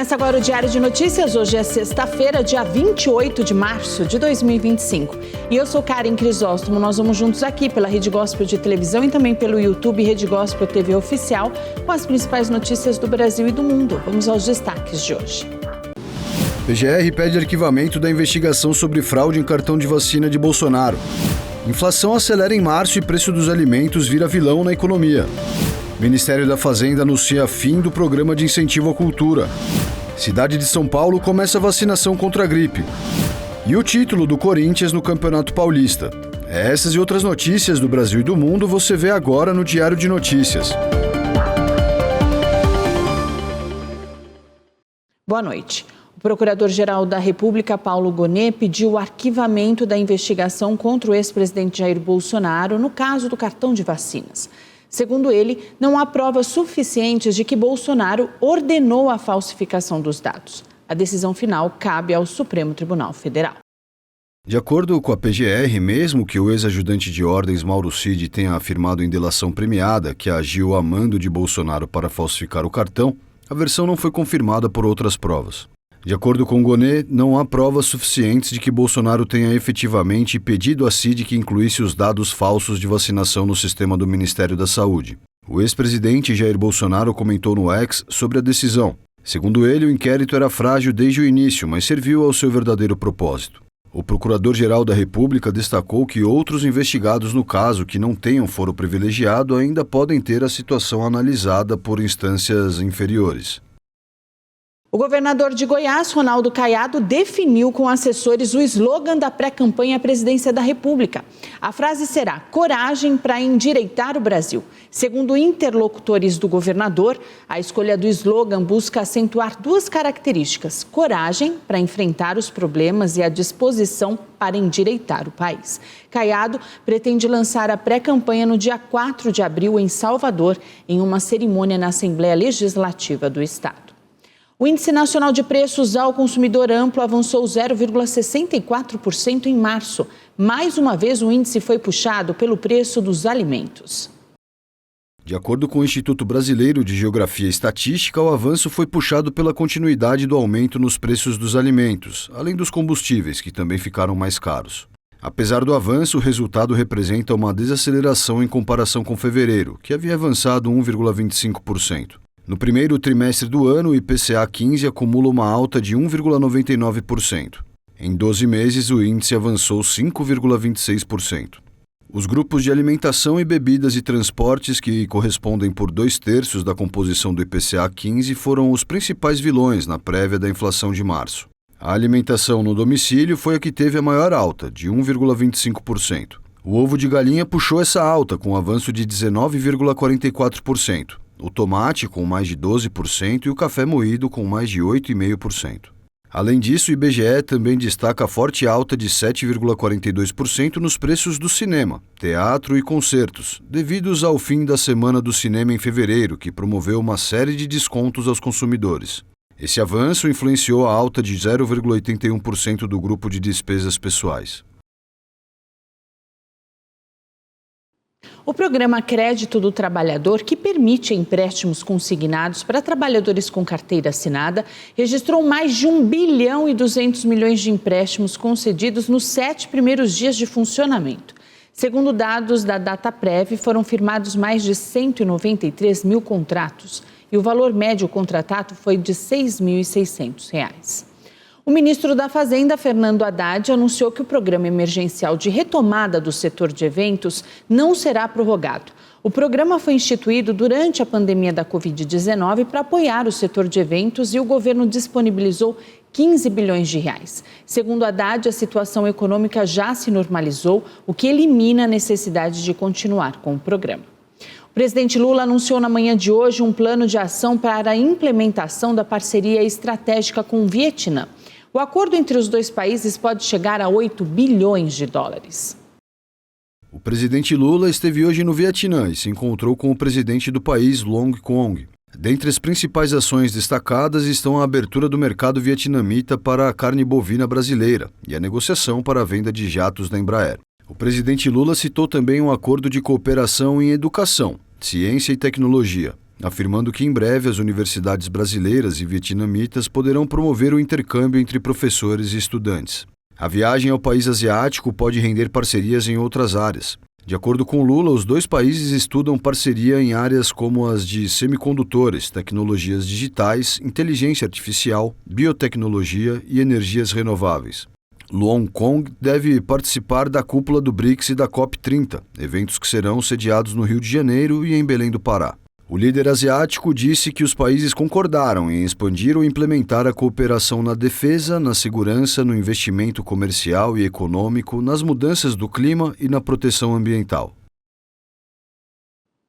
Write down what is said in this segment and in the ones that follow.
Começa agora o Diário de Notícias. Hoje é sexta-feira, dia 28 de março de 2025. E eu sou Karen Crisóstomo. Nós vamos juntos aqui pela Rede Gospel de televisão e também pelo YouTube Rede Gospel TV Oficial com as principais notícias do Brasil e do mundo. Vamos aos destaques de hoje. PGR pede arquivamento da investigação sobre fraude em cartão de vacina de Bolsonaro. Inflação acelera em março e preço dos alimentos vira vilão na economia. Ministério da Fazenda anuncia fim do programa de incentivo à cultura. Cidade de São Paulo começa a vacinação contra a gripe. E o título do Corinthians no Campeonato Paulista. Essas e outras notícias do Brasil e do mundo você vê agora no Diário de Notícias. Boa noite. O Procurador-Geral da República, Paulo Gonet, pediu o arquivamento da investigação contra o ex-presidente Jair Bolsonaro no caso do cartão de vacinas. Segundo ele, não há provas suficientes de que Bolsonaro ordenou a falsificação dos dados. A decisão final cabe ao Supremo Tribunal Federal. De acordo com a PGR, mesmo que o ex-ajudante de ordens Mauro Cid tenha afirmado em delação premiada que agiu a mando de Bolsonaro para falsificar o cartão, a versão não foi confirmada por outras provas. De acordo com Gonet, não há provas suficientes de que Bolsonaro tenha efetivamente pedido a Cid que incluísse os dados falsos de vacinação no sistema do Ministério da Saúde. O ex-presidente Jair Bolsonaro comentou no X sobre a decisão. Segundo ele, o inquérito era frágil desde o início, mas serviu ao seu verdadeiro propósito. O Procurador-Geral da República destacou que outros investigados no caso que não tenham foro privilegiado ainda podem ter a situação analisada por instâncias inferiores. O governador de Goiás, Ronaldo Caiado, definiu com assessores o slogan da pré-campanha à presidência da República. A frase será "Coragem para endireitar o Brasil". Segundo interlocutores do governador, a escolha do slogan busca acentuar duas características: coragem para enfrentar os problemas e a disposição para endireitar o país. Caiado pretende lançar a pré-campanha no dia 4 de abril em Salvador, em uma cerimônia na Assembleia Legislativa do Estado. O Índice Nacional de Preços ao Consumidor Amplo avançou 0,64% em março. Mais uma vez, o índice foi puxado pelo preço dos alimentos. De acordo com o Instituto Brasileiro de Geografia e Estatística, o avanço foi puxado pela continuidade do aumento nos preços dos alimentos, além dos combustíveis, que também ficaram mais caros. Apesar do avanço, o resultado representa uma desaceleração em comparação com fevereiro, que havia avançado 1,25%. No primeiro trimestre do ano, o IPCA 15 acumula uma alta de 1,99%. Em 12 meses, o índice avançou 5,26%. Os grupos de alimentação e bebidas e transportes, que correspondem por 2/3 da composição do IPCA 15, foram os principais vilões na prévia da inflação de março. A alimentação no domicílio foi a que teve a maior alta, de 1,25%. O ovo de galinha puxou essa alta, com um avanço de 19,44%. O tomate com mais de 12% e o café moído com mais de 8,5%. Além disso, o IBGE também destaca a forte alta de 7,42% nos preços do cinema, teatro e concertos, devidos ao fim da Semana do Cinema em fevereiro, que promoveu uma série de descontos aos consumidores. Esse avanço influenciou a alta de 0,81% do grupo de despesas pessoais. O programa Crédito do Trabalhador, que permite empréstimos consignados para trabalhadores com carteira assinada, registrou mais de 1 bilhão e 200 milhões de empréstimos concedidos nos 7 primeiros dias de funcionamento. Segundo dados da Dataprev, foram firmados mais de 193 mil contratos e o valor médio contratado foi de R$ 6.600. O ministro da Fazenda, Fernando Haddad, anunciou que o programa emergencial de retomada do setor de eventos não será prorrogado. O programa foi instituído durante a pandemia da Covid-19 para apoiar o setor de eventos e o governo disponibilizou 15 bilhões de reais. Segundo Haddad, a situação econômica já se normalizou, o que elimina a necessidade de continuar com o programa. O presidente Lula anunciou na manhã de hoje um plano de ação para a implementação da parceria estratégica com o Vietnã. O acordo entre os dois países pode chegar a 8 bilhões de dólares. O presidente Lula esteve hoje no Vietnã e se encontrou com o presidente do país, Long Quong. Dentre as principais ações destacadas estão a abertura do mercado vietnamita para a carne bovina brasileira e a negociação para a venda de jatos da Embraer. O presidente Lula citou também um acordo de cooperação em educação, ciência e tecnologia, afirmando que em breve as universidades brasileiras e vietnamitas poderão promover o intercâmbio entre professores e estudantes. A viagem ao país asiático pode render parcerias em outras áreas. De acordo com Lula, os dois países estudam parceria em áreas como as de semicondutores, tecnologias digitais, inteligência artificial, biotecnologia e energias renováveis. Luan Cong deve participar da cúpula do BRICS e da COP30, eventos que serão sediados no Rio de Janeiro e em Belém do Pará. O líder asiático disse que os países concordaram em expandir ou implementar a cooperação na defesa, na segurança, no investimento comercial e econômico, nas mudanças do clima e na proteção ambiental.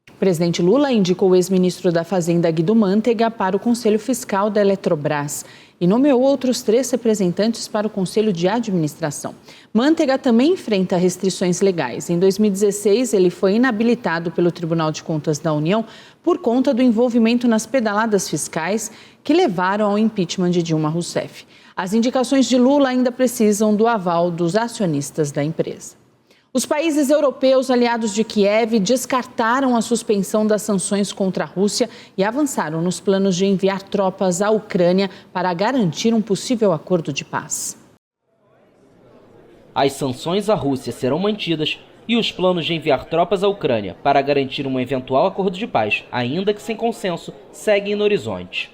O presidente Lula indicou o ex-ministro da Fazenda Guido Mantega para o Conselho Fiscal da Eletrobras e nomeou outros 3 representantes para o Conselho de Administração. Mantega também enfrenta restrições legais. Em 2016, ele foi inabilitado pelo Tribunal de Contas da União por conta do envolvimento nas pedaladas fiscais que levaram ao impeachment de Dilma Rousseff. As indicações de Lula ainda precisam do aval dos acionistas da empresa. Os países europeus aliados de Kiev descartaram a suspensão das sanções contra a Rússia e avançaram nos planos de enviar tropas à Ucrânia para garantir um possível acordo de paz. As sanções à Rússia serão mantidas e os planos de enviar tropas à Ucrânia para garantir um eventual acordo de paz, ainda que sem consenso, seguem no horizonte.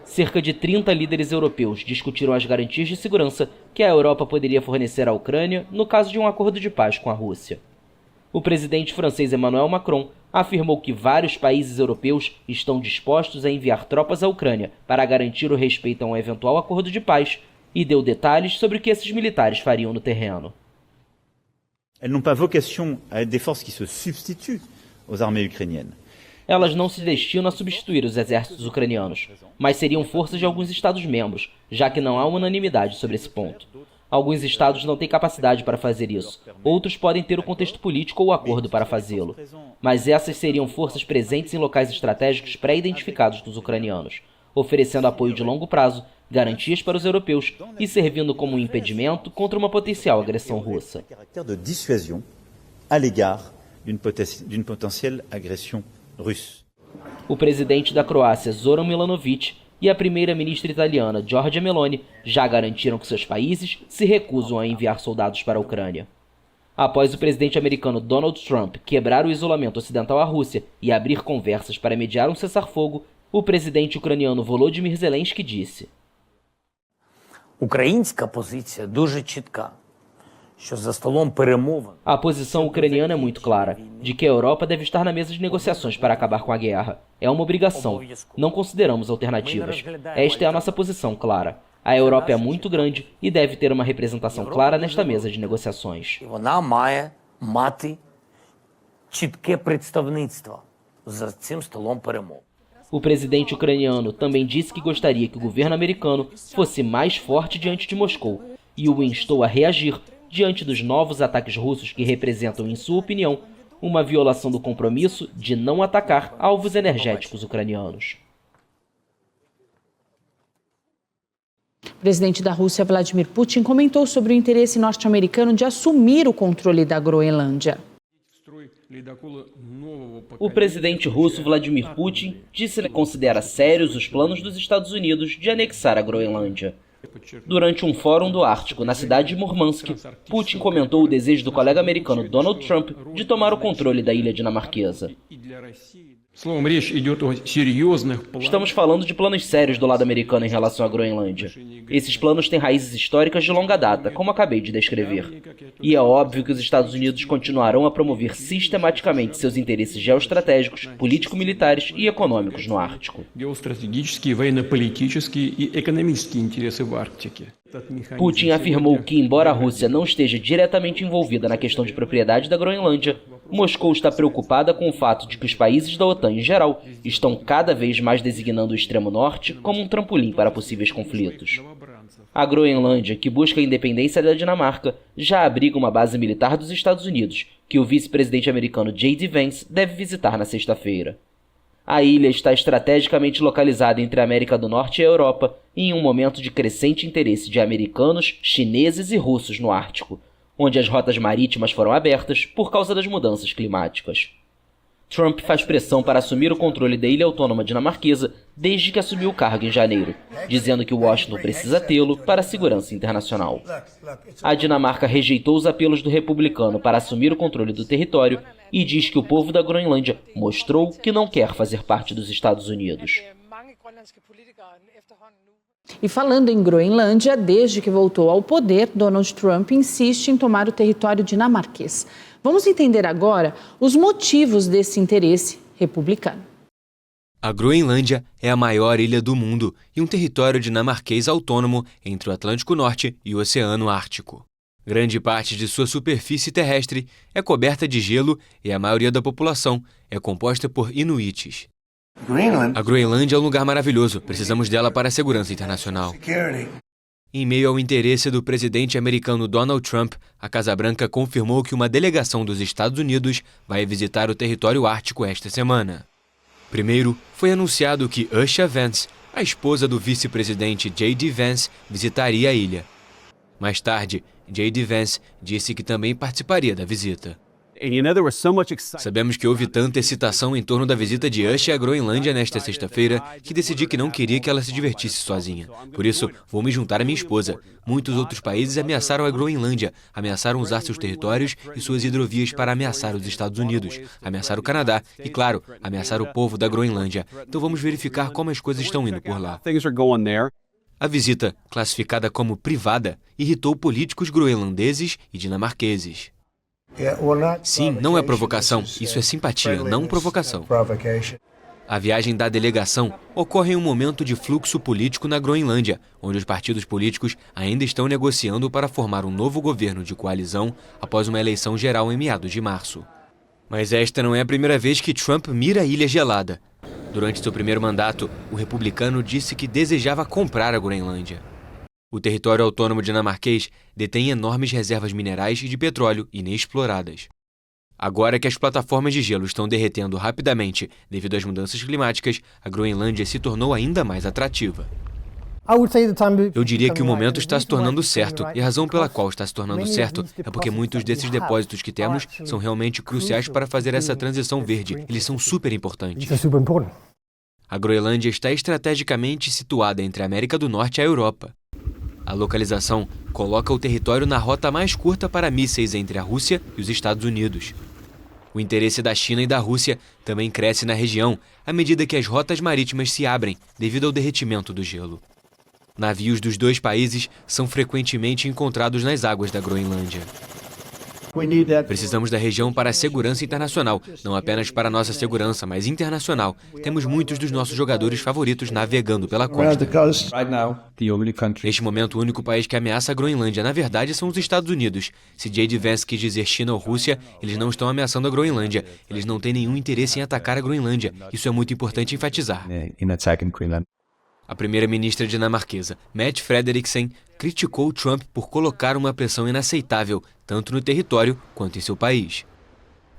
Cerca de 30 líderes europeus discutiram as garantias de segurança que a Europa poderia fornecer à Ucrânia no caso de um acordo de paz com a Rússia. O presidente francês Emmanuel Macron afirmou que vários países europeus estão dispostos a enviar tropas à Ucrânia para garantir o respeito a um eventual acordo de paz e deu detalhes sobre o que esses militares fariam no terreno. Elles n'ont pas vocation à être des forces qui se substituent aux armées ukrainiennes. Elas não se destinam a substituir os exércitos ucranianos, mas seriam forças de alguns Estados-membros, já que não há unanimidade sobre esse ponto. Alguns estados não têm capacidade para fazer isso, outros podem ter o contexto político ou o acordo para fazê-lo. Mas essas seriam forças presentes em locais estratégicos pré-identificados dos ucranianos, oferecendo apoio de longo prazo, garantias para os europeus e servindo como um impedimento contra uma potencial agressão russa. De dissuasion à l'égard d'une potentielle agression russe. O presidente da Croácia, Zoran Milanovic, e a primeira-ministra italiana, Giorgia Meloni, já garantiram que seus países se recusam a enviar soldados para a Ucrânia. Após o presidente americano Donald Trump quebrar o isolamento ocidental à Rússia e abrir conversas para mediar um cessar-fogo, o presidente ucraniano Volodymyr Zelensky disse: Українська позиція дуже чітка. A posição ucraniana é muito clara, de que a Europa deve estar na mesa de negociações para acabar com a guerra. É uma obrigação. Não consideramos alternativas. Esta é a nossa posição clara. A Europa é muito grande e deve ter uma representação clara nesta mesa de negociações. Вона має мати чітке представництво за цим столом перемов. O presidente ucraniano também disse que gostaria que o governo americano fosse mais forte diante de Moscou e o instou a reagir diante dos novos ataques russos que representam, em sua opinião, uma violação do compromisso de não atacar alvos energéticos ucranianos. O presidente da Rússia, Vladimir Putin, comentou sobre o interesse norte-americano de assumir o controle da Groenlândia. O presidente russo Vladimir Putin disse que considera sérios os planos dos Estados Unidos de anexar a Groenlândia. Durante um fórum do Ártico na cidade de Murmansk, Putin comentou o desejo do colega americano Donald Trump de tomar o controle da ilha dinamarquesa. Estamos falando de planos sérios do lado americano em relação à Groenlândia. Esses planos têm raízes históricas de longa data, como acabei de descrever. E é óbvio que os Estados Unidos continuarão a promover sistematicamente seus interesses geoestratégicos, político-militares e econômicos no Ártico. Putin afirmou que, embora a Rússia não esteja diretamente envolvida na questão de propriedade da Groenlândia, Moscou está preocupada com o fato de que os países da OTAN em geral estão cada vez mais designando o extremo norte como um trampolim para possíveis conflitos. A Groenlândia, que busca a independência da Dinamarca, já abriga uma base militar dos Estados Unidos, que o vice-presidente americano J.D. Vance deve visitar na sexta-feira. A ilha está estrategicamente localizada entre a América do Norte e a Europa, em um momento de crescente interesse de americanos, chineses e russos no Ártico, onde as rotas marítimas foram abertas por causa das mudanças climáticas. Trump faz pressão para assumir o controle da ilha autônoma dinamarquesa desde que assumiu o cargo em janeiro, dizendo que Washington precisa tê-lo para a segurança internacional. A Dinamarca rejeitou os apelos do republicano para assumir o controle do território e diz que o povo da Groenlândia mostrou que não quer fazer parte dos Estados Unidos. E falando em Groenlândia, desde que voltou ao poder, Donald Trump insiste em tomar o território dinamarquês. Vamos entender agora os motivos desse interesse republicano. A Groenlândia é a maior ilha do mundo e um território dinamarquês autônomo entre o Atlântico Norte e o Oceano Ártico. Grande parte de sua superfície terrestre é coberta de gelo e a maioria da população é composta por inuites. A Groenlândia é um lugar maravilhoso, precisamos dela para a segurança internacional. Em meio ao interesse do presidente americano Donald Trump, a Casa Branca confirmou que uma delegação dos Estados Unidos vai visitar o território ártico esta semana. Primeiro, foi anunciado que Usha Vance, a esposa do vice-presidente J.D. Vance, visitaria a ilha. Mais tarde, J.D. Vance disse que também participaria da visita. Sabemos que houve tanta excitação em torno da visita de Usha à Groenlândia nesta sexta-feira que decidi que não queria que ela se divertisse sozinha. Por isso, vou me juntar à minha esposa. Muitos outros países ameaçaram a Groenlândia, ameaçaram usar seus territórios e suas hidrovias para ameaçar os Estados Unidos, ameaçar o Canadá e, claro, ameaçar o povo da Groenlândia. Então vamos verificar como as coisas estão indo por lá. A visita, classificada como privada, irritou políticos groenlandeses e dinamarqueses. Sim, não é provocação, isso é simpatia, não provocação. A viagem da delegação ocorre em um momento de fluxo político na Groenlândia, onde os partidos políticos ainda estão negociando para formar um novo governo de coalizão após uma eleição geral em meados de março. Mas esta não é a primeira vez que Trump mira a ilha gelada. Durante seu primeiro mandato, o republicano disse que desejava comprar a Groenlândia. O território autônomo dinamarquês detém enormes reservas minerais e de petróleo inexploradas. Agora que as plataformas de gelo estão derretendo rapidamente devido às mudanças climáticas, a Groenlândia se tornou ainda mais atrativa. Eu diria que o momento está se tornando certo, e a razão pela qual está se tornando certo é porque muitos desses depósitos que temos são realmente cruciais para fazer essa transição verde. Eles são super importantes. A Groenlândia está estrategicamente situada entre a América do Norte e a Europa. A localização coloca o território na rota mais curta para mísseis entre a Rússia e os Estados Unidos. O interesse da China e da Rússia também cresce na região à medida que as rotas marítimas se abrem devido ao derretimento do gelo. Navios dos dois países são frequentemente encontrados nas águas da Groenlândia. Precisamos da região para a segurança internacional, não apenas para a nossa segurança, mas internacional. Temos muitos dos nossos jogadores favoritos navegando pela costa. Neste momento, o único país que ameaça a Groenlândia, na verdade, são os Estados Unidos. Se J.D. Vance quis dizer China ou Rússia, eles não estão ameaçando a Groenlândia. Eles não têm nenhum interesse em atacar a Groenlândia. Isso é muito importante enfatizar. A primeira-ministra dinamarquesa, Mette Frederiksen, criticou Trump por colocar uma pressão inaceitável, tanto no território quanto em seu país.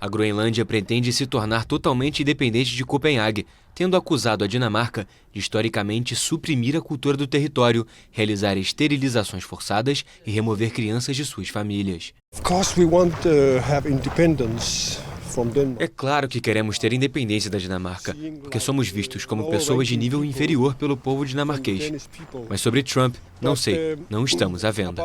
A Groenlândia pretende se tornar totalmente independente de Copenhague, tendo acusado a Dinamarca de historicamente suprimir a cultura do território, realizar esterilizações forçadas e remover crianças de suas famílias. É claro que queremos ter independência da Dinamarca, porque somos vistos como pessoas de nível inferior pelo povo dinamarquês. Mas sobre Trump, não sei, não estamos à venda.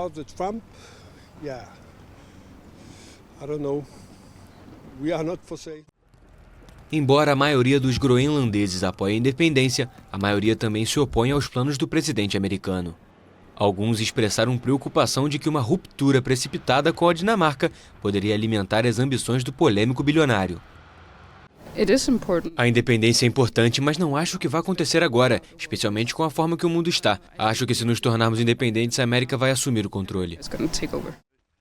Embora a maioria dos groenlandeses apoie a independência, a maioria também se opõe aos planos do presidente americano. Alguns expressaram preocupação de que uma ruptura precipitada com a Dinamarca poderia alimentar as ambições do polêmico bilionário. A independência é importante, mas não acho que vai acontecer agora, especialmente com a forma que o mundo está. Acho que se nos tornarmos independentes, a América vai assumir o controle.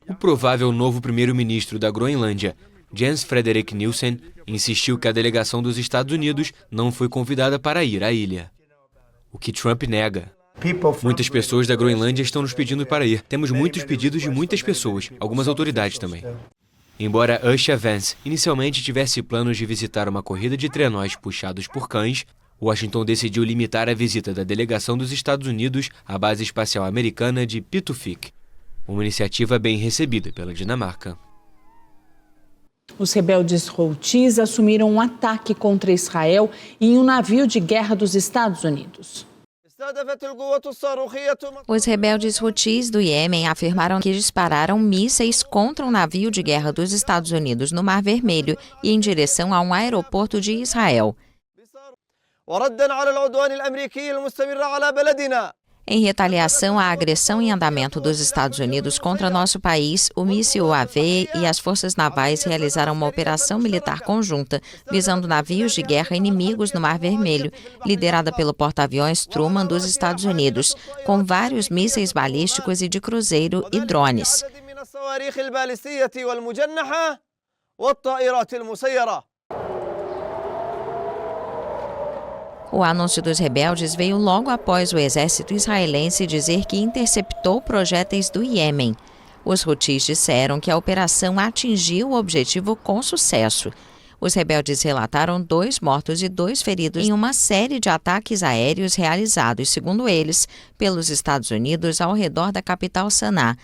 O provável novo primeiro-ministro da Groenlândia, Jens Frederik Nielsen, insistiu que a delegação dos Estados Unidos não foi convidada para ir à ilha. O que Trump nega. Muitas pessoas da Groenlândia estão nos pedindo para ir. Temos muitos pedidos de muitas pessoas, algumas autoridades também. Embora Usha Vance inicialmente tivesse planos de visitar uma corrida de trenós puxados por cães, Washington decidiu limitar a visita da delegação dos Estados Unidos à base espacial americana de Pitufik, uma iniciativa bem recebida pela Dinamarca. Os rebeldes Houthis assumiram um ataque contra Israel em um navio de guerra dos Estados Unidos. Os rebeldes Houthis do Iêmen afirmaram que dispararam mísseis contra um navio de guerra dos Estados Unidos no Mar Vermelho e em direção a um aeroporto de Israel. Em retaliação à agressão em andamento dos Estados Unidos contra nosso país, o míssil UAV e as forças navais realizaram uma operação militar conjunta visando navios de guerra inimigos no Mar Vermelho, liderada pelo porta-aviões Truman dos Estados Unidos, com vários mísseis balísticos e de cruzeiro e drones. O anúncio dos rebeldes veio logo após o exército israelense dizer que interceptou projéteis do Iêmen. Os Houthis disseram que a operação atingiu o objetivo com sucesso. Os rebeldes relataram 2 mortos e 2 feridos em uma série de ataques aéreos realizados, segundo eles, pelos Estados Unidos ao redor da capital Sanaa.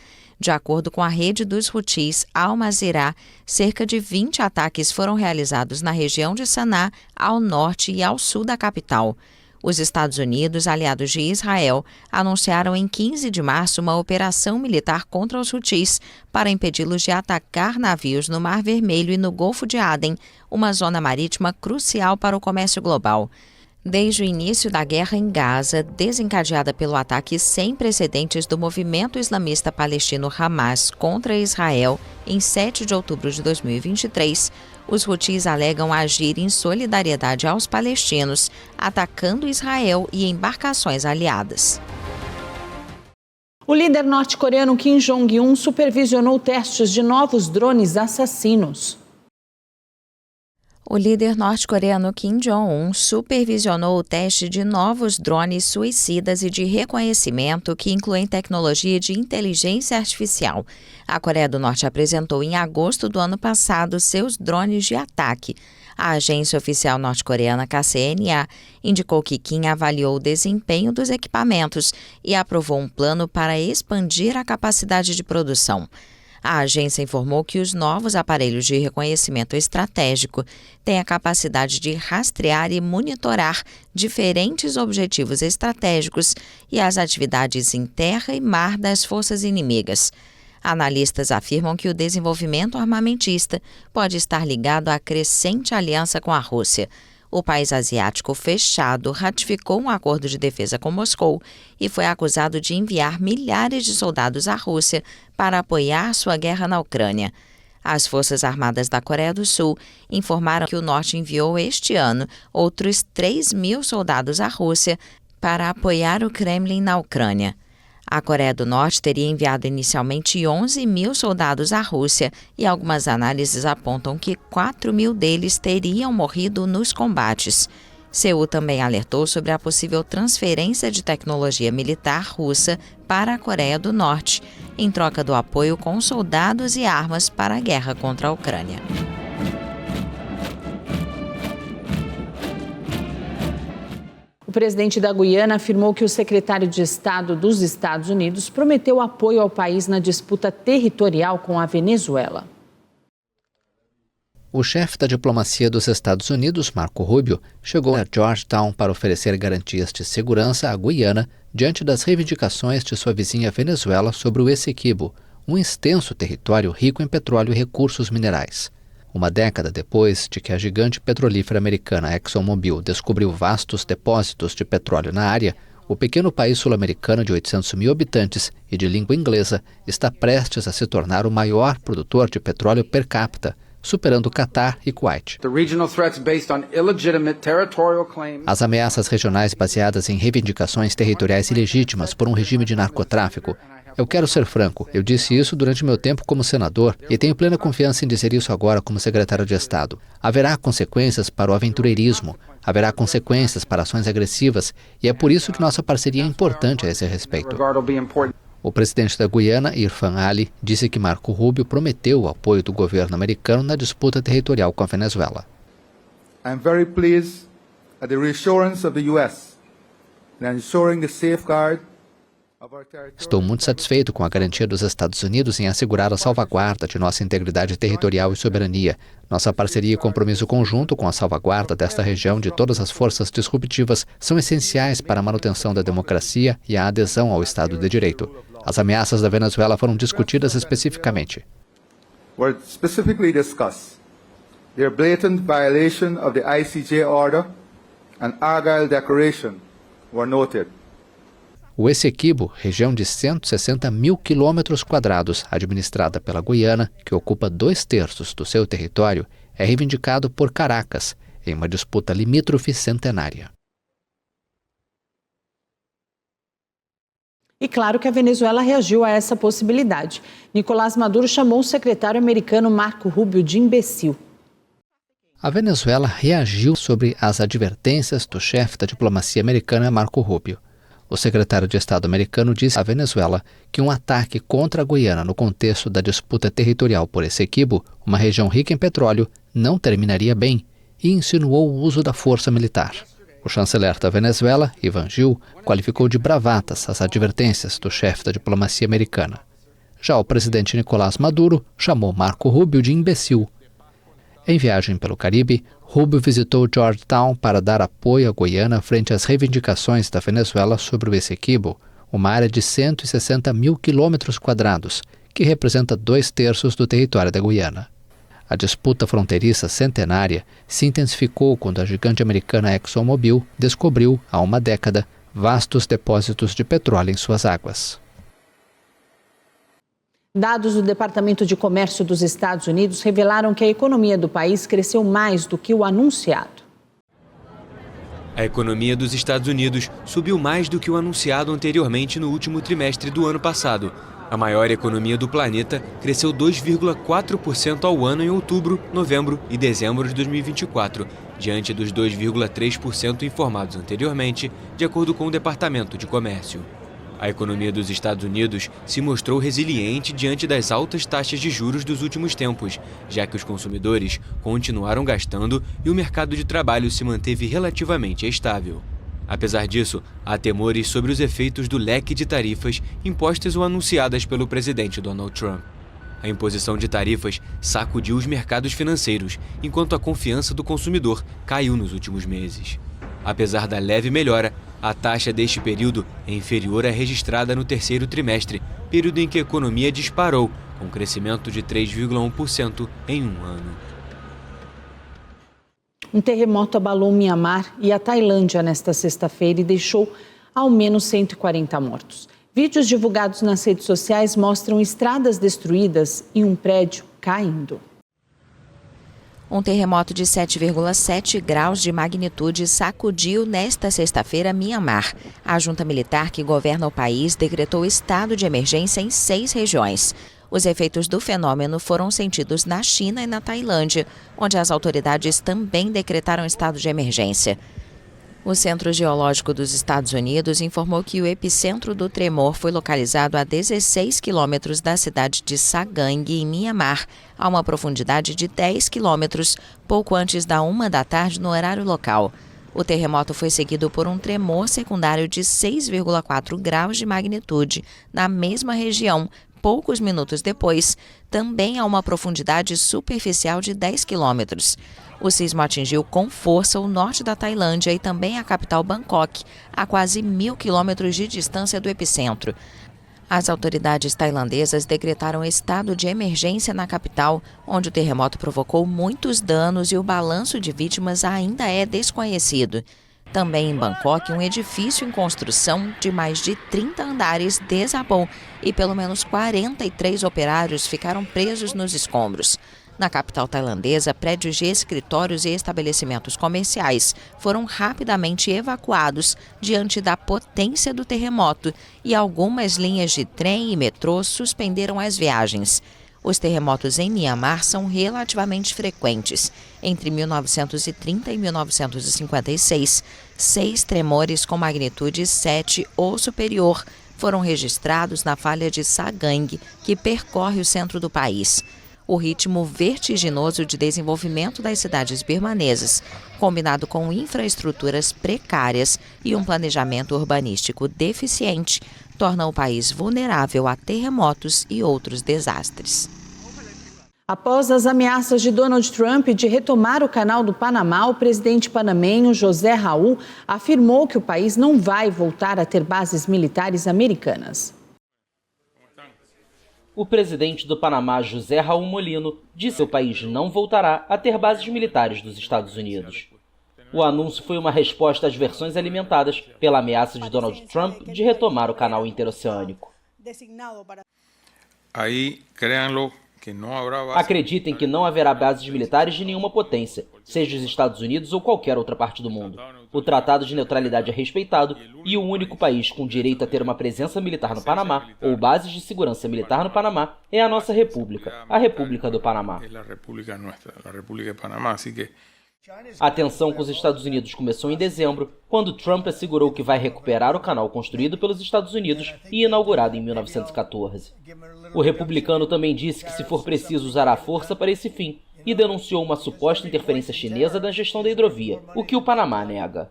De acordo com a rede dos Houthis, Al-Mazirah, cerca de 20 ataques foram realizados na região de Sanaa, ao norte e ao sul da capital. Os Estados Unidos, aliados de Israel, anunciaram em 15 de março uma operação militar contra os Houthis para impedi-los de atacar navios no Mar Vermelho e no Golfo de Aden, uma zona marítima crucial para o comércio global. Desde o início da guerra em Gaza, desencadeada pelo ataque sem precedentes do movimento islamista palestino Hamas contra Israel em 7 de outubro de 2023, os Houthis alegam agir em solidariedade aos palestinos, atacando Israel e embarcações aliadas. O líder norte-coreano Kim Jong-un supervisionou testes de novos drones assassinos. O líder norte-coreano Kim Jong-un supervisionou o teste de novos drones suicidas e de reconhecimento que incluem tecnologia de inteligência artificial. A Coreia do Norte apresentou em agosto do ano passado seus drones de ataque. A agência oficial norte-coreana KCNA indicou que Kim avaliou o desempenho dos equipamentos e aprovou um plano para expandir a capacidade de produção. A agência informou que os novos aparelhos de reconhecimento estratégico têm a capacidade de rastrear e monitorar diferentes objetivos estratégicos e as atividades em terra e mar das forças inimigas. Analistas afirmam que o desenvolvimento armamentista pode estar ligado à crescente aliança com a Rússia. O país asiático fechado ratificou um acordo de defesa com Moscou e foi acusado de enviar milhares de soldados à Rússia para apoiar sua guerra na Ucrânia. As Forças Armadas da Coreia do Sul informaram que o Norte enviou este ano outros 3.000 soldados à Rússia para apoiar o Kremlin na Ucrânia. A Coreia do Norte teria enviado inicialmente 11.000 soldados à Rússia e algumas análises apontam que 4.000 deles teriam morrido nos combates. Seul também alertou sobre a possível transferência de tecnologia militar russa para a Coreia do Norte, em troca do apoio com soldados e armas para a guerra contra a Ucrânia. O presidente da Guiana afirmou que o secretário de Estado dos Estados Unidos prometeu apoio ao país na disputa territorial com a Venezuela. O chefe da diplomacia dos Estados Unidos, Marco Rubio, chegou a Georgetown para oferecer garantias de segurança à Guiana diante das reivindicações de sua vizinha Venezuela sobre o Essequibo, um extenso território rico em petróleo e recursos minerais. Uma década depois de que a gigante petrolífera americana ExxonMobil descobriu vastos depósitos de petróleo na área, o pequeno país sul-americano de 800 mil habitantes e de língua inglesa está prestes a se tornar o maior produtor de petróleo per capita, superando Catar e Kuwait. As ameaças regionais baseadas em reivindicações territoriais ilegítimas por um regime de narcotráfico. Eu quero ser franco, eu disse isso durante meu tempo como senador e tenho plena confiança em dizer isso agora como secretário de Estado. Haverá consequências para o aventureirismo, haverá consequências para ações agressivas e é por isso que nossa parceria é importante a esse respeito. O presidente da Guiana, Irfan Ali, disse que Marco Rubio prometeu o apoio do governo americano na disputa territorial com a Venezuela. I am very pleased at the reassurance of the U.S. in ensuring the safeguard Estou muito satisfeito com a garantia dos Estados Unidos em assegurar a salvaguarda de nossa integridade territorial e soberania. Nossa parceria e compromisso conjunto com a salvaguarda desta região de todas as forças disruptivas são essenciais para a manutenção da democracia e a adesão ao Estado de Direito. As ameaças da Venezuela foram discutidas especificamente. Were specifically discussed. Their blatant violation of the ICJ order and Argyll Declaration were noted. O Essequibo, região de 160 mil quilômetros quadrados, administrada pela Guiana, que ocupa 2/3 do seu território, é reivindicado por Caracas, em uma disputa limítrofe centenária. E claro que a Venezuela reagiu a essa possibilidade. Nicolás Maduro chamou o secretário americano Marco Rubio de imbecil. A Venezuela reagiu sobre as advertências do chefe da diplomacia americana Marco Rubio. O secretário de Estado americano disse à Venezuela que um ataque contra a Guiana no contexto da disputa territorial por Essequibo, uma região rica em petróleo, não terminaria bem e insinuou o uso da força militar. O chanceler da Venezuela, Ivan Gil, qualificou de bravatas as advertências do chefe da diplomacia americana. Já o presidente Nicolás Maduro chamou Marco Rubio de imbecil. Em viagem pelo Caribe, Rubio visitou Georgetown para dar apoio à Guiana frente às reivindicações da Venezuela sobre o Essequibo, uma área de 160 mil quilômetros quadrados, que representa 2/3 do território da Guiana. A disputa fronteiriça centenária se intensificou quando a gigante americana ExxonMobil descobriu, há uma década, vastos depósitos de petróleo em suas águas. Dados do Departamento de Comércio dos Estados Unidos revelaram que a economia do país cresceu mais do que o anunciado. A economia dos Estados Unidos subiu mais do que o anunciado anteriormente no último trimestre do ano passado. A maior economia do planeta cresceu 2,4% ao ano em outubro, novembro e dezembro de 2024, diante dos 2,3% informados anteriormente, de acordo com o Departamento de Comércio. A economia dos Estados Unidos se mostrou resiliente diante das altas taxas de juros dos últimos tempos, já que os consumidores continuaram gastando e o mercado de trabalho se manteve relativamente estável. Apesar disso, há temores sobre os efeitos do leque de tarifas impostas ou anunciadas pelo presidente Donald Trump. A imposição de tarifas sacudiu os mercados financeiros, enquanto a confiança do consumidor caiu nos últimos meses. Apesar da leve melhora, a taxa deste período é inferior à registrada no terceiro trimestre, período em que a economia disparou, com crescimento de 3,1% em um ano. Um terremoto abalou Mianmar e a Tailândia nesta sexta-feira e deixou ao menos 140 mortos. Vídeos divulgados nas redes sociais mostram estradas destruídas e um prédio caindo. Um terremoto de 7,7 graus de magnitude sacudiu nesta sexta-feira Mianmar. A junta militar que governa o país decretou estado de emergência em 6 regiões. Os efeitos do fenômeno foram sentidos na China e na Tailândia, onde as autoridades também decretaram estado de emergência. O Centro Geológico dos Estados Unidos informou que o epicentro do tremor foi localizado a 16 quilômetros da cidade de Sagang, em Mianmar, a uma profundidade de 10 quilômetros, pouco antes da 1 da tarde no horário local. O terremoto foi seguido por um tremor secundário de 6,4 graus de magnitude na mesma região, poucos minutos depois, também a uma profundidade superficial de 10 quilômetros. O sismo atingiu com força o norte da Tailândia e também a capital Bangkok, a quase 1.000 quilômetros de distância do epicentro. As autoridades tailandesas decretaram estado de emergência na capital, onde o terremoto provocou muitos danos e o balanço de vítimas ainda é desconhecido. Também em Bangkok, um edifício em construção de mais de 30 andares desabou e pelo menos 43 operários ficaram presos nos escombros. Na capital tailandesa, prédios de escritórios e estabelecimentos comerciais foram rapidamente evacuados diante da potência do terremoto e algumas linhas de trem e metrô suspenderam as viagens. Os terremotos em Mianmar são relativamente frequentes. Entre 1930 e 1956, 6 tremores com magnitude 7 ou superior foram registrados na falha de Sagang, que percorre o centro do país. O ritmo vertiginoso de desenvolvimento das cidades birmanesas, combinado com infraestruturas precárias e um planejamento urbanístico deficiente, torna o país vulnerável a terremotos e outros desastres. Após as ameaças de Donald Trump de retomar o Canal do Panamá, o presidente panamenho José Raul afirmou que o país não vai voltar a ter bases militares americanas. O presidente do Panamá, José Raul Molino, disse que o país não voltará a ter bases militares dos Estados Unidos. O anúncio foi uma resposta às versões alimentadas pela ameaça de Donald Trump de retomar o canal interoceânico. Acreditem que não haverá bases militares de nenhuma potência, seja os Estados Unidos ou qualquer outra parte do mundo. O Tratado de Neutralidade é respeitado e o único país com direito a ter uma presença militar no Panamá ou bases de segurança militar no Panamá é a nossa República, a República do Panamá. A tensão com os Estados Unidos começou em dezembro, quando Trump assegurou que vai recuperar o canal construído pelos Estados Unidos e inaugurado em 1914. O republicano também disse que, se for preciso, usará força para esse fim e denunciou uma suposta interferência chinesa na gestão da hidrovia, o que o Panamá nega.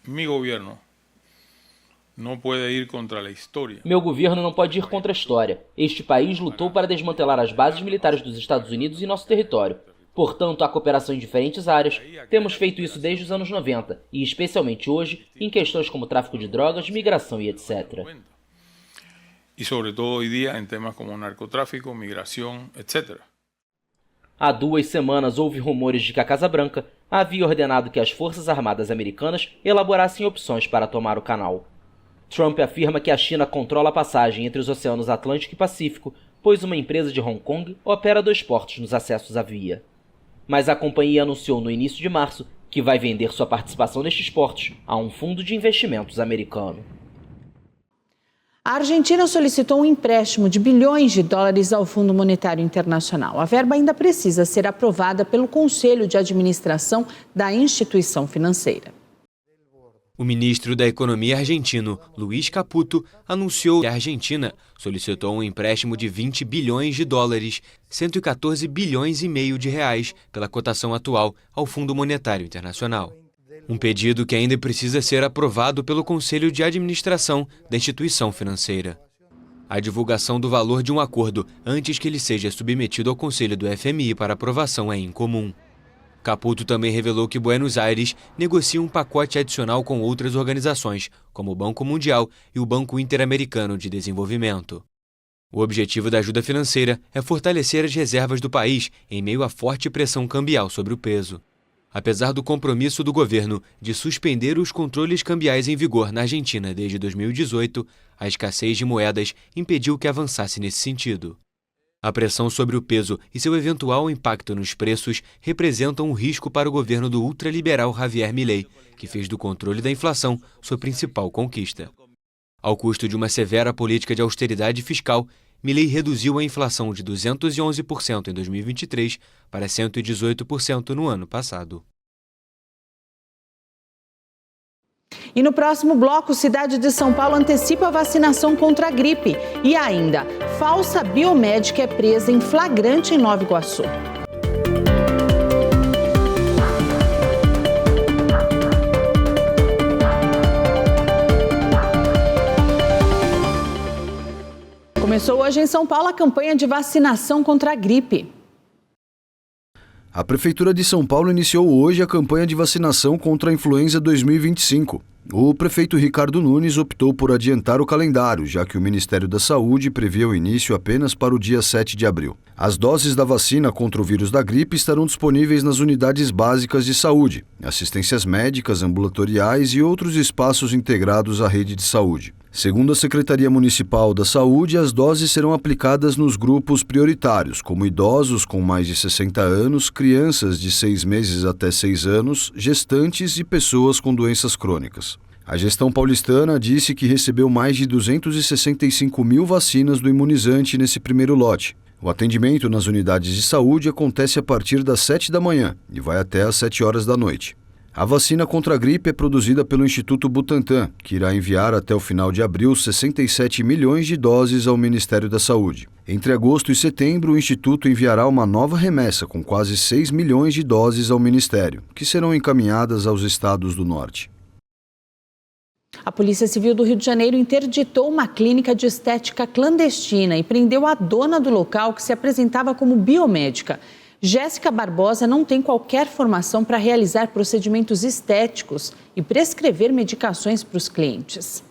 Meu governo não pode ir contra a história. Este país lutou para desmantelar as bases militares dos Estados Unidos em nosso território. Portanto, há cooperação em diferentes áreas. Temos feito isso desde os anos 90, e especialmente hoje, em questões como tráfico de drogas, migração e etc. E sobretudo hoje em dia em temas como narcotráfico, migração, etc. Há 2 semanas houve rumores de que a Casa Branca havia ordenado que as Forças Armadas americanas elaborassem opções para tomar o canal. Trump afirma que a China controla a passagem entre os oceanos Atlântico e Pacífico, pois uma empresa de Hong Kong opera 2 portos nos acessos à via. Mas a companhia anunciou no início de março que vai vender sua participação nestes portos a um fundo de investimentos americano. A Argentina solicitou um empréstimo de bilhões de dólares ao Fundo Monetário Internacional. A verba ainda precisa ser aprovada pelo Conselho de Administração da instituição financeira. O ministro da Economia argentino, Luiz Caputo, anunciou que a Argentina solicitou um empréstimo de 20 bilhões de dólares, 114 bilhões e meio de reais, pela cotação atual, ao Fundo Monetário Internacional. Um pedido que ainda precisa ser aprovado pelo Conselho de Administração da instituição financeira. A divulgação do valor de um acordo antes que ele seja submetido ao Conselho do FMI para aprovação é incomum. Caputo também revelou que Buenos Aires negocia um pacote adicional com outras organizações, como o Banco Mundial e o Banco Interamericano de Desenvolvimento. O objetivo da ajuda financeira é fortalecer as reservas do país em meio à forte pressão cambial sobre o peso. Apesar do compromisso do governo de suspender os controles cambiais em vigor na Argentina desde 2018, a escassez de moedas impediu que avançasse nesse sentido. A pressão sobre o peso e seu eventual impacto nos preços representam um risco para o governo do ultraliberal Javier Milei, que fez do controle da inflação sua principal conquista. Ao custo de uma severa política de austeridade fiscal, Milei reduziu a inflação de 211% em 2023 para 118% no ano passado. E no próximo bloco, cidade de São Paulo antecipa a vacinação contra a gripe. E ainda, falsa biomédica é presa em flagrante em Nova Iguaçu. Começou hoje em São Paulo a campanha de vacinação contra a gripe. A Prefeitura de São Paulo iniciou hoje a campanha de vacinação contra a influenza 2025. O prefeito Ricardo Nunes optou por adiantar o calendário, já que o Ministério da Saúde previa o início apenas para o dia 7 de abril. As doses da vacina contra o vírus da gripe estarão disponíveis nas unidades básicas de saúde, assistências médicas, ambulatoriais e outros espaços integrados à rede de saúde. Segundo a Secretaria Municipal da Saúde, as doses serão aplicadas nos grupos prioritários, como idosos com mais de 60 anos, crianças de 6 meses até 6 anos, gestantes e pessoas com doenças crônicas. A gestão paulistana disse que recebeu mais de 265 mil vacinas do imunizante nesse primeiro lote. O atendimento nas unidades de saúde acontece a partir das 7 da manhã e vai até às 7 horas da noite. A vacina contra a gripe é produzida pelo Instituto Butantan, que irá enviar até o final de abril 67 milhões de doses ao Ministério da Saúde. Entre agosto e setembro, o Instituto enviará uma nova remessa com quase 6 milhões de doses ao Ministério, que serão encaminhadas aos estados do Norte. A Polícia Civil do Rio de Janeiro interditou uma clínica de estética clandestina e prendeu a dona do local, que se apresentava como biomédica. Jéssica Barbosa não tem qualquer formação para realizar procedimentos estéticos e prescrever medicações para os clientes.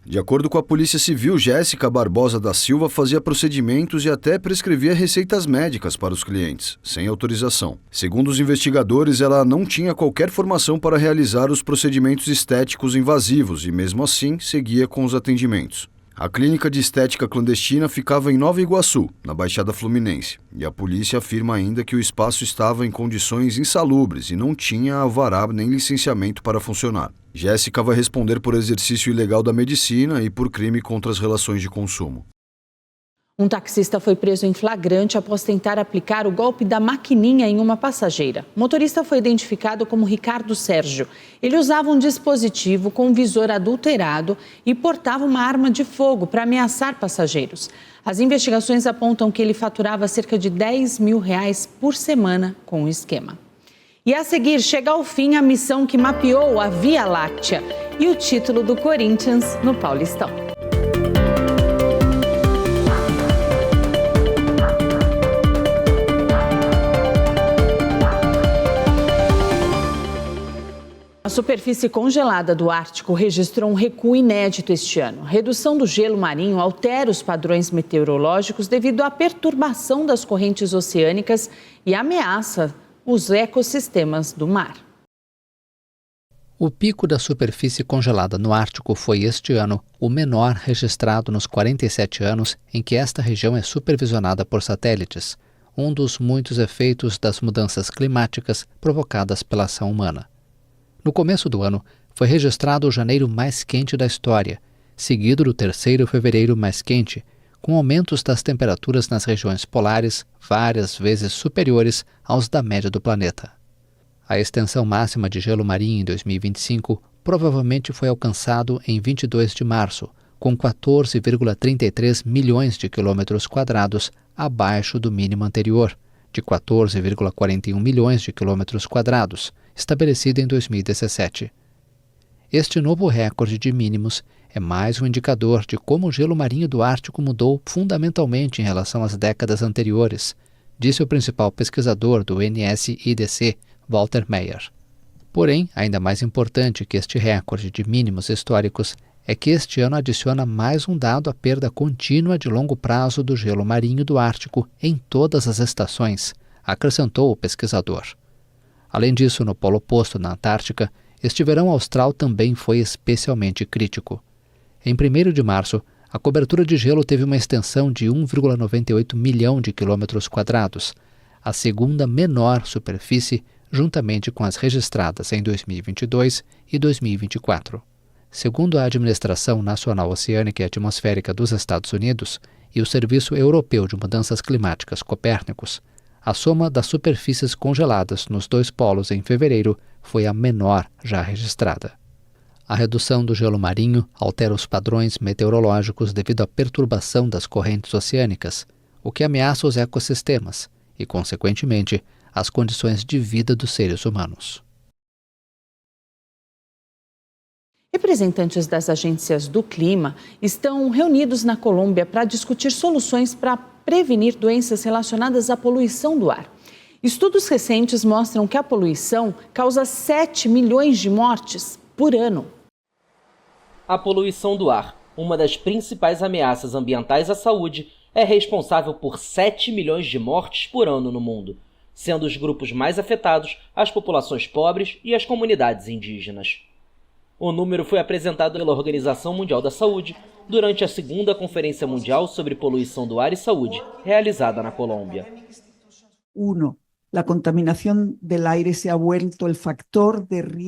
De acordo com a Polícia Civil, Jéssica Barbosa da Silva fazia procedimentos e até prescrevia receitas médicas para os clientes, sem autorização. Segundo os investigadores, ela não tinha qualquer formação para realizar os procedimentos estéticos invasivos e, mesmo assim, seguia com os atendimentos. A clínica de estética clandestina ficava em Nova Iguaçu, na Baixada Fluminense, e a polícia afirma ainda que o espaço estava em condições insalubres e não tinha alvará nem licenciamento para funcionar. Jéssica vai responder por exercício ilegal da medicina e por crime contra as relações de consumo. Um taxista foi preso em flagrante após tentar aplicar o golpe da maquininha em uma passageira. O motorista foi identificado como Ricardo Sérgio. Ele usava um dispositivo com um visor adulterado e portava uma arma de fogo para ameaçar passageiros. As investigações apontam que ele faturava cerca de R$10 mil por semana com o esquema. E a seguir, chega ao fim a missão que mapeou a Via Láctea e o título do Corinthians no Paulistão. A superfície congelada do Ártico registrou um recuo inédito este ano. A redução do gelo marinho altera os padrões meteorológicos devido à perturbação das correntes oceânicas e ameaça os ecossistemas do mar. O pico da superfície congelada no Ártico foi este ano o menor registrado nos 47 anos em que esta região é supervisionada por satélites, um dos muitos efeitos das mudanças climáticas provocadas pela ação humana. No começo do ano, foi registrado o janeiro mais quente da história, seguido do terceiro fevereiro mais quente, com aumentos das temperaturas nas regiões polares várias vezes superiores aos da média do planeta. A extensão máxima de gelo marinho em 2025 provavelmente foi alcançado em 22 de março, com 14,33 milhões de quilômetros quadrados abaixo do mínimo anterior, de 14,41 milhões de quilômetros quadrados, estabelecido em 2017. Este novo recorde de mínimos é mais um indicador de como o gelo marinho do Ártico mudou fundamentalmente em relação às décadas anteriores, disse o principal pesquisador do NSIDC, Walter Meyer. Porém, ainda mais importante que este recorde de mínimos históricos é que este ano adiciona mais um dado à perda contínua de longo prazo do gelo marinho do Ártico em todas as estações, acrescentou o pesquisador. Além disso, no polo oposto, na Antártica, este verão austral também foi especialmente crítico. Em 1º de março, a cobertura de gelo teve uma extensão de 1,98 milhão de quilômetros quadrados, a segunda menor superfície, juntamente com as registradas em 2022 e 2024. Segundo a Administração Nacional Oceânica e Atmosférica dos Estados Unidos e o Serviço Europeu de Mudanças Climáticas Copérnicos, a soma das superfícies congeladas nos dois polos em fevereiro foi a menor já registrada. A redução do gelo marinho altera os padrões meteorológicos devido à perturbação das correntes oceânicas, o que ameaça os ecossistemas e, consequentemente, as condições de vida dos seres humanos. Representantes das agências do clima estão reunidos na Colômbia para discutir soluções para prevenir doenças relacionadas à poluição do ar. Estudos recentes mostram que a poluição causa 7 milhões de mortes por ano. A poluição do ar, uma das principais ameaças ambientais à saúde, é responsável por 7 milhões de mortes por ano no mundo, sendo os grupos mais afetados as populações pobres e as comunidades indígenas. O número foi apresentado pela Organização Mundial da Saúde durante a 2ª Conferência Mundial sobre Poluição do Ar e Saúde, realizada na Colômbia.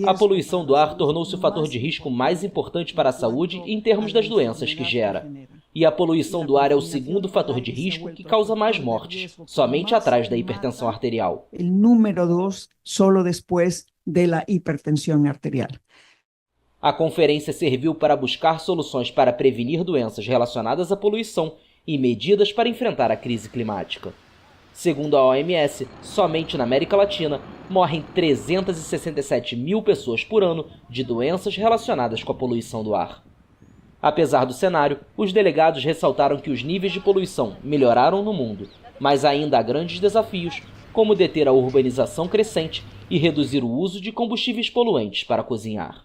A poluição do ar tornou-se o fator de risco mais importante para a saúde em termos das doenças que gera. E a poluição do ar é o 2º fator de risco que causa mais mortes, somente atrás da hipertensão arterial. O número 2, solo depois da hipertensão arterial. A conferência serviu para buscar soluções para prevenir doenças relacionadas à poluição e medidas para enfrentar a crise climática. Segundo a OMS, somente na América Latina morrem 367 mil pessoas por ano de doenças relacionadas com a poluição do ar. Apesar do cenário, os delegados ressaltaram que os níveis de poluição melhoraram no mundo, mas ainda há grandes desafios, como deter a urbanização crescente e reduzir o uso de combustíveis poluentes para cozinhar.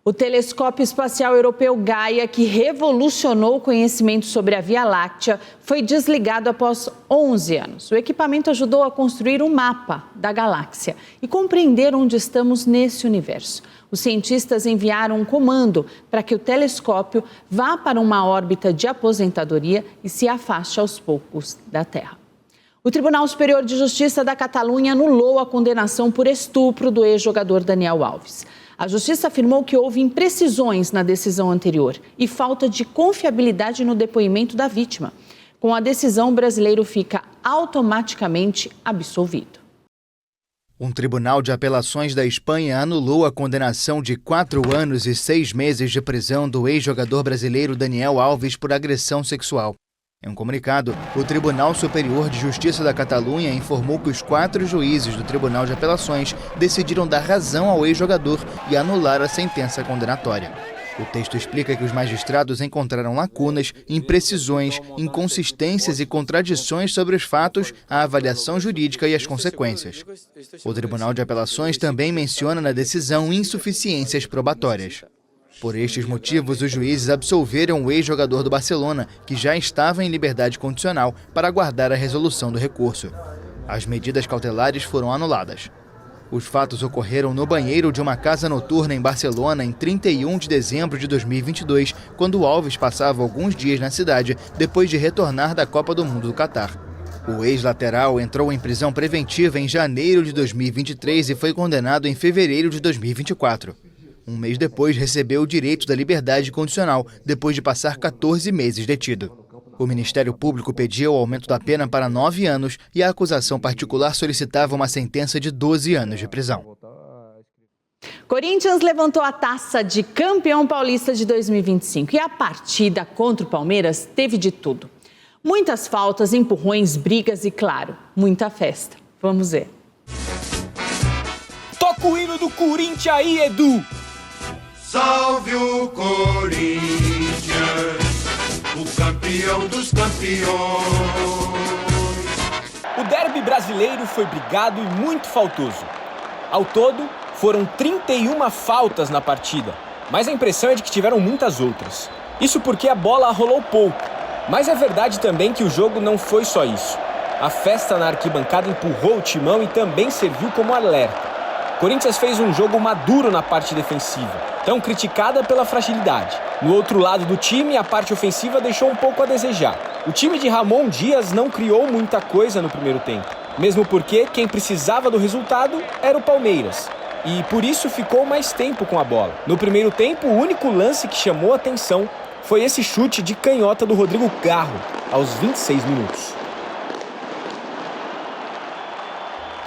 O telescópio espacial europeu Gaia, que revolucionou o conhecimento sobre a Via Láctea, foi desligado após 11 anos. O equipamento ajudou a construir um mapa da galáxia e compreender onde estamos nesse universo. Os cientistas enviaram um comando para que o telescópio vá para uma órbita de aposentadoria e se afaste aos poucos da Terra. O Tribunal Superior de Justiça da Catalunha anulou a condenação por estupro do ex-jogador Daniel Alves. A Justiça afirmou que houve imprecisões na decisão anterior e falta de confiabilidade no depoimento da vítima. Com a decisão, o brasileiro fica automaticamente absolvido. Um tribunal de apelações da Espanha anulou a condenação de 4 anos e 6 meses de prisão do ex-jogador brasileiro Daniel Alves por agressão sexual. Em um comunicado, o Tribunal Superior de Justiça da Catalunha informou que os 4 juízes do Tribunal de Apelações decidiram dar razão ao ex-jogador e anular a sentença condenatória. O texto explica que os magistrados encontraram lacunas, imprecisões, inconsistências e contradições sobre os fatos, a avaliação jurídica e as consequências. O Tribunal de Apelações também menciona na decisão insuficiências probatórias. Por estes motivos, os juízes absolveram o ex-jogador do Barcelona, que já estava em liberdade condicional, para aguardar a resolução do recurso. As medidas cautelares foram anuladas. Os fatos ocorreram no banheiro de uma casa noturna em Barcelona em 31 de dezembro de 2022, quando Alves passava alguns dias na cidade depois de retornar da Copa do Mundo do Catar. O ex-lateral entrou em prisão preventiva em janeiro de 2023 e foi condenado em fevereiro de 2024. Um mês depois, recebeu o direito da liberdade condicional, depois de passar 14 meses detido. O Ministério Público pediu o aumento da pena para 9 anos e a acusação particular solicitava uma sentença de 12 anos de prisão. Corinthians levantou a taça de campeão paulista de 2025 e a partida contra o Palmeiras teve de tudo. Muitas faltas, empurrões, brigas e, claro, muita festa. Vamos ver. Toca o hino do Corinthians aí, Edu! Salve o Corinthians, o campeão dos campeões. O derby brasileiro foi brigado e muito faltoso. Ao todo, foram 31 faltas na partida, mas a impressão é de que tiveram muitas outras. Isso porque a bola rolou pouco, mas é verdade também que o jogo não foi só isso. A festa na arquibancada empurrou o timão e também serviu como alerta. Corinthians fez um jogo maduro na parte defensiva, tão criticada pela fragilidade. No outro lado do time, a parte ofensiva deixou um pouco a desejar. O time de Ramon Dias não criou muita coisa no primeiro tempo, mesmo porque quem precisava do resultado era o Palmeiras. E por isso ficou mais tempo com a bola. No primeiro tempo, o único lance que chamou a atenção foi esse chute de canhota do Rodrigo Garro, aos 26 minutos.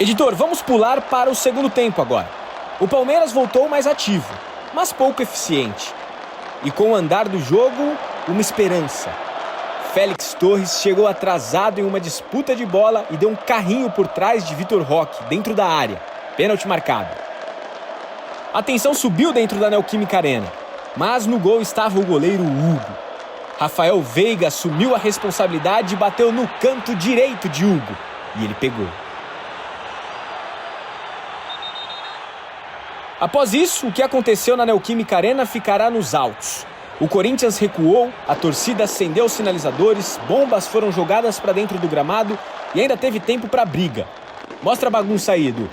Editor, vamos pular para o segundo tempo agora. O Palmeiras voltou mais ativo, mas pouco eficiente. E com o andar do jogo, uma esperança. Félix Torres chegou atrasado em uma disputa de bola e deu um carrinho por trás de Vitor Roque, dentro da área. Pênalti marcado. A tensão subiu dentro da Neoquímica Arena, mas no gol estava o goleiro Hugo. Rafael Veiga assumiu a responsabilidade e bateu no canto direito de Hugo. E ele pegou. Após isso, o que aconteceu na Neoquímica Arena ficará nos autos. O Corinthians recuou, a torcida acendeu os sinalizadores, bombas foram jogadas para dentro do gramado e ainda teve tempo para briga. Mostra a bagunça aí, Edu.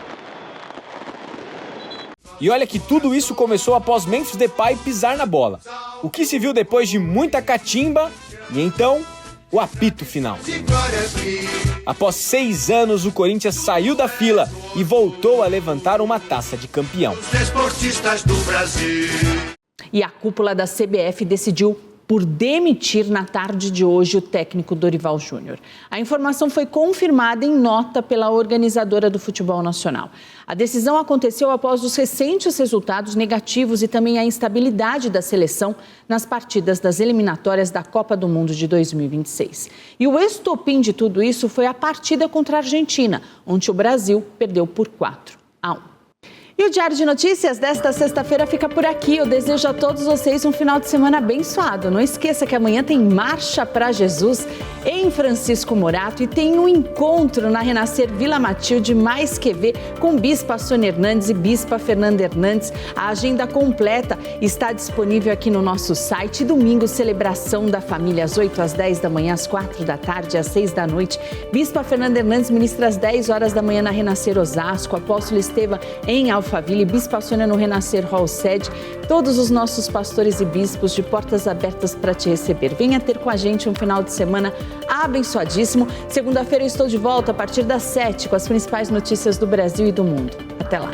E olha que tudo isso começou após Memphis Depay pisar na bola. O que se viu depois de muita catimba e então o apito final. Após 6 anos, o Corinthians saiu da fila e voltou a levantar uma taça de campeão. E a cúpula da CBF decidiu por demitir na tarde de hoje o técnico Dorival Júnior. A informação foi confirmada em nota pela organizadora do futebol nacional. A decisão aconteceu após os recentes resultados negativos e também a instabilidade da seleção nas partidas das eliminatórias da Copa do Mundo de 2026. E o estopim de tudo isso foi a partida contra a Argentina, onde o Brasil perdeu por 4-1. E o Diário de Notícias desta sexta-feira fica por aqui. Eu desejo a todos vocês um final de semana abençoado. Não esqueça que amanhã tem Marcha para Jesus em Francisco Morato e tem um encontro na Renascer Vila Matilde Mais que Ver com Bispa Sônia Hernandes e Bispa Fernanda Hernandes. A agenda completa está disponível aqui no nosso site. Domingo, celebração da família às 8 às 10 da manhã, às 4 da tarde, às 6 da noite. Bispa Fernanda Hernandes ministra às 10 horas da manhã na Renascer Osasco. Apóstolo Esteva em Alphaville, Bispa Sônia no Renascer Hall Sede. Todos os nossos pastores e bispos de portas abertas para te receber. Venha ter com a gente um final de semana abençoadíssimo. Segunda-feira eu estou de volta a partir das 7 com as principais notícias do Brasil e do mundo. Até lá.